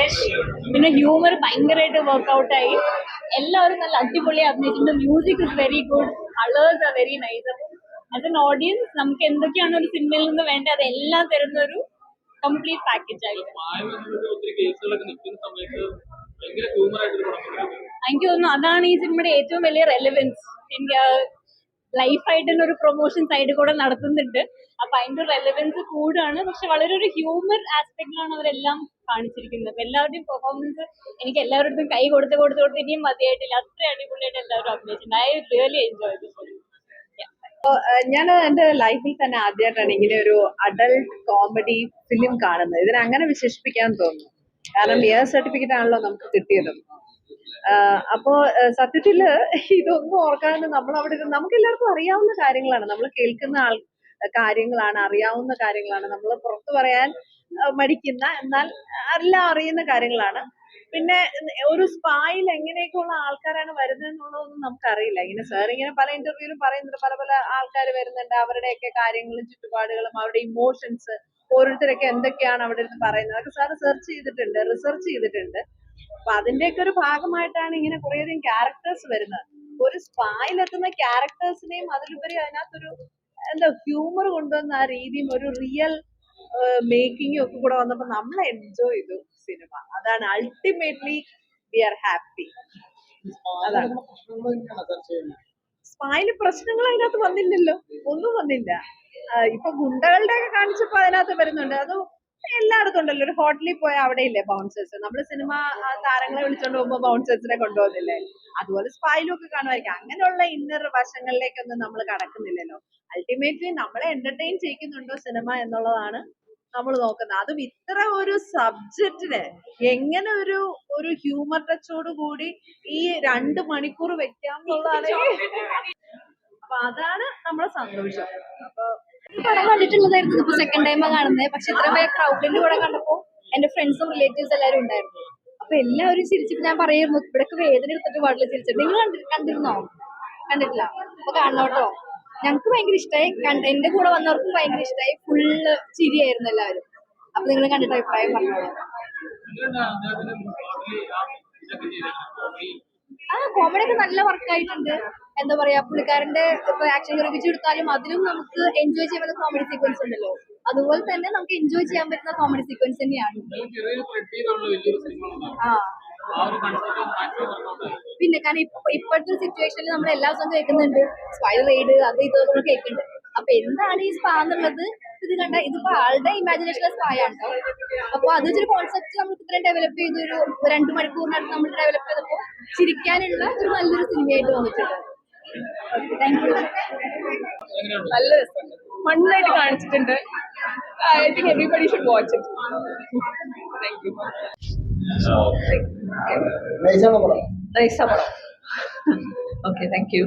Fresh. പിന്നെ humour ഭയങ്കരമായിട്ട് workout ആയി. എല്ലാവരും നല്ല അടിപൊളി അഭിനയിച്ചിട്ടുണ്ട്. Music is very good, colours are very nice. As an audience നമുക്ക് എന്തൊക്കെയാണ് ഒരു സിനിമയിൽ നിന്ന് വേണ്ടത് അതെല്ലാം തരുന്ന ഒരു കംപ്ലീറ്റ് പാക്കേജ് ആയിരുന്നു. എനിക്ക് തോന്നുന്നു അതാണ് ഈ സിനിമയുടെ ഏറ്റവും വലിയ റെലവൻസ്. എനിക്ക് ലൈഫായിട്ട് തന്നെ ഒരു പ്രൊമോഷൻ സൈഡ് കൂടെ നടത്തുന്നുണ്ട്. അപ്പൊ അതിന്റെ റെലവൻസ് കൂടാണ്. പക്ഷെ വളരെ ഒരു ഹ്യൂമർ ആസ്പെക്ടിലാണ് അവരെല്ലാം കാണിച്ചിരിക്കുന്നത്. അപ്പൊ എല്ലാവരുടെയും പെർഫോമൻസ് എനിക്ക് എല്ലാവരുടെയും കൈ കൊടുത്ത് ഇനിയും മതിയായിട്ടില്ല. അത്ര അടിപൊളിയായിട്ട് എല്ലാവരും അഭിനയിച്ചിട്ടുണ്ട്. I really enjoy this. ഞാൻ എന്റെ ലൈഫിൽ തന്നെ ആദ്യമായിട്ടാണ് ഇങ്ങനെ ഒരു അഡൽട്ട് കോമഡി ഫിലിം കാണുന്നത്. ഇതിനെ അങ്ങനെ വിശേഷിപ്പിക്കാൻ തോന്നുന്നു. കാരണം ഇയർ സർട്ടിഫിക്കറ്റ് ആണല്ലോ നമുക്ക് കിട്ടിയത്. അപ്പോ സത്യത്തില് ഇതൊന്നും ഓർക്കാതെ നമ്മൾ അവിടെ നമുക്ക് എല്ലാവർക്കും അറിയാവുന്ന കാര്യങ്ങളാണ്, നമ്മൾ കേൾക്കുന്ന കാര്യങ്ങളാണ്, അറിയാവുന്ന കാര്യങ്ങളാണ്, നമ്മൾ പുറത്തു പറയാൻ മടിക്കുന്ന എന്നാൽ എല്ലാം അറിയുന്ന കാര്യങ്ങളാണ്. പിന്നെ ഒരു സ്പായിൽ എങ്ങനെയൊക്കെയുള്ള ആൾക്കാരാണ് വരുന്നത് എന്നുള്ളതൊന്നും നമുക്കറിയില്ല. ഇങ്ങനെ സാർ ഇങ്ങനെ പല ഇന്റർവ്യൂവിലും പറയുന്നുണ്ട്, പല പല ആൾക്കാർ വരുന്നുണ്ട്, അവരുടെയൊക്കെ കാര്യങ്ങളും ചുറ്റുപാടുകളും അവരുടെ ഇമോഷൻസ് ഓരോരുത്തരൊക്കെ എന്തൊക്കെയാണ് അവിടെ നിന്ന് പറയുന്നത് അതൊക്കെ സാറ് റിസർച്ച് ചെയ്തിട്ടുണ്ട്. അപ്പൊ അതിന്റെയൊക്കെ ഒരു ഭാഗമായിട്ടാണ് ഇങ്ങനെ കുറേയധികം ക്യാരക്ടേഴ്സ് വരുന്നത്. ഒരു സ്പായിലെത്തുന്ന ക്യാരക്ടേഴ്സിനെയും അതിലുപരി അതിനകത്തൊരു ഹ്യൂമർ കൊണ്ടുവന്ന ആ രീതിയും ഒരു റിയൽ മേക്കിങ്ങും ഒക്കെ കൂടെ വന്നപ്പോ നമ്മൾ എൻജോയ് ചെയ്തു സിനിമ. അതാണ് അൾട്ടിമേറ്റ്ലി വി ആർ ഹാപ്പി. അതാണ് സ്മൈല് പ്രശ്നങ്ങൾ അതിനകത്ത് വന്നില്ലല്ലോ, ഒന്നും വന്നില്ല. ഇപ്പൊ ഗുണ്ടകളുടെ ഒക്കെ കാണിച്ചപ്പോ അതിനകത്ത് വരുന്നുണ്ട്. അത് എല്ലായിടത്തും ഉണ്ടല്ലോ. ഒരു ഹോട്ടലിൽ പോയാൽ അവിടെ ഇല്ലേ ബൗൺസേഴ്സ്, നമ്മള് സിനിമ താരങ്ങളെ വിളിച്ചോണ്ട് പോകുമ്പോ ബൗൺസേഴ്സിനെ കൊണ്ടുപോകുന്നില്ലേ, അതുപോലെ സ്പൈലും ഒക്കെ കാണുമായിരിക്കും. അങ്ങനെയുള്ള ഇന്നർ വശങ്ങളിലേക്കൊന്നും നമ്മൾ കടക്കുന്നില്ലല്ലോ. അൾട്ടിമേറ്റ്ലി നമ്മളെ എന്റർടൈൻ ചെയ്യിക്കുന്നുണ്ടോ സിനിമ എന്നുള്ളതാണ് നമ്മൾ നോക്കുന്നത്. അതും ഇത്ര ഒരു സബ്ജക്റ്റിന് എങ്ങനെ ഒരു ഹ്യൂമർ ടച്ചോട് കൂടി ഈ 2 മണിക്കൂർ വെക്കാം എന്നുള്ളതാണ്. അപ്പൊ അതാണ് നമ്മളെ സന്തോഷം. അപ്പൊ പടം കണ്ടിട്ടുള്ളതായിരുന്നു, ഇപ്പൊ സെക്കൻഡ് ടൈമാണ് കാണുന്നത്. പക്ഷെ ഇത്ര വലിയ ക്രൗഡിന്റെ കൂടെ കണ്ടപ്പോ എന്റെ ഫ്രണ്ട്സും റിലേറ്റീവ്സ് എല്ലാവരും ഉണ്ടായിരുന്നു. അപ്പൊ എല്ലാവരും ചിരിച്ചിട്ട് ഞാൻ പറയായിരുന്നു ഇവിടൊക്കെ വേദന എടുത്തിട്ട് പാടില്ല ചിരിച്ചിട്ട്. നിങ്ങൾ കണ്ടിരുന്നോ? കണ്ടിട്ടില്ല? അപ്പൊ കാണണോട്ടോ. ഞങ്ങൾക്ക് ഭയങ്കര ഇഷ്ടമായി, എന്റെ കൂടെ വന്നവർക്കും ഭയങ്കര ഇഷ്ടമായി. ഫുള്ള് ചിരിയായിരുന്നു എല്ലാവരും. അപ്പൊ നിങ്ങൾ കണ്ടിട്ട് അഭിപ്രായം പറഞ്ഞോളൂ. കോമഡി ഒക്കെ നല്ല വർക്കായിട്ടുണ്ട്. എന്താ പറയാ, പുള്ളിക്കാരന്റെ ഇപ്പൊ ആക്ഷൻ റിവ്യൂ എടുത്താലും അതിലും നമുക്ക് എൻജോയ് ചെയ്യാൻ പറ്റുന്ന കോമഡി സീക്വൻസ് ഉണ്ടല്ലോ, അതുപോലെ തന്നെ നമുക്ക് എൻജോയ് ചെയ്യാൻ പറ്റുന്ന കോമഡി സീക്വൻസ് തന്നെയാണ്. പിന്നെ കാരണം ഇപ്പോഴത്തെ സിറ്റുവേഷനിൽ നമ്മൾ എല്ലാ ദിവസവും കേൾക്കുന്നുണ്ട് സ്പൈ റെയ്ഡ്, അത് ഇതൊക്കെ കേൾക്കുന്നുണ്ട്. അപ്പൊ എന്താണ് ഈ സ്പാ എന്നുള്ളത് ഇത് കണ്ട, ഇതിപ്പോ ആളുടെ ഇമാജിനേഷനിലെ സ്പാ ആണ് കേട്ടോ. അപ്പൊ അത് വെച്ചൊരു കോൺസെപ്റ്റ് നമുക്ക് ഇത്രയും ഡെവലപ്പ് ചെയ്ത് ഒരു 2 മണിക്കൂറിനടുത്ത് നമ്മൾ ഡെവലപ്പ് ചെയ്തപ്പോ ചിരിക്കാനുള്ള ഒരു നല്ലൊരു സിനിമയായിട്ട് വന്നിട്ടുണ്ട്. Thank you. നല്ല രസമുണ്ട്, ഫണ്ണായിട്ട് കാണിച്ചിട്ടുണ്ട്. I think everybody should watch it. Thank you. നൈസാ പടം. Okay, thank U.